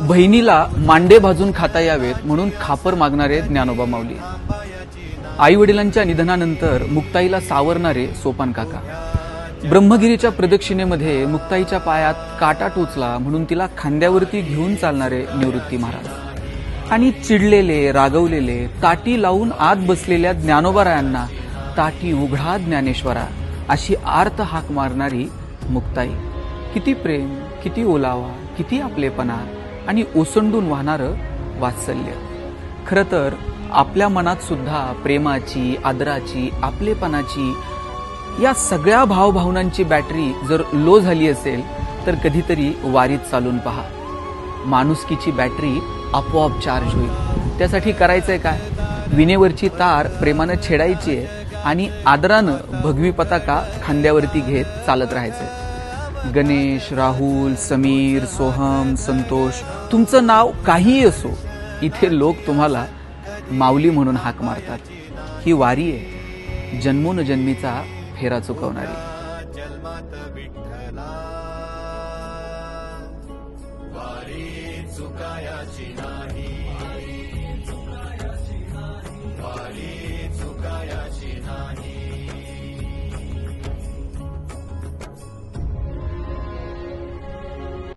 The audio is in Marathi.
बहिणीला मांडे भाजून खाता यावेत म्हणून खापर मागणारे ज्ञानोबा माऊली, आई वडिलांच्या निधनानंतर मुक्ताईला सावरणारे सोपान काका, ब्रह्मगिरीच्या प्रदक्षिणेमध्ये मुक्ताईच्या पायात काटा टोचला म्हणून तिला खांद्यावरती घेऊन चालणारे निवृत्ती महाराज, आणि चिडलेले रागवलेले ताटी लावून आत बसलेल्या ज्ञानोबारायांना ताटी उघडा ज्ञानेश्वरा अशी आर्त हाक मारणारी मुक्ताई. किती प्रेम, किती ओलावा, किती आपलेपणा आणि ओसंडून वाहणारं वात्सल्य. खरं तर आपल्या मनात सुद्धा प्रेमाची, आदराची, आपलेपणाची या सगळ्या भावभावनांची बॅटरी जर लो झाली असेल तर कधीतरी वारीत चालून पहा. माणुसकीची बॅटरी आपोआप चार्ज होईल. त्यासाठी करायचंय काय? विनेवरची तार प्रेमानं छेडायची आहे आणि आदरानं भगवी पताका खांद्यावरती घेत चालत राहायचंय. गणेश, राहुल, समीर, सोहम, संतोष, तुमचं नाव काहीही असो, इथे लोक तुम्हाला माऊली म्हणून हाक मारतात. ही वारी आहे, जन्मोनजन्मीचा फेरा चुकवणारी. वारी चुकायाची नाही.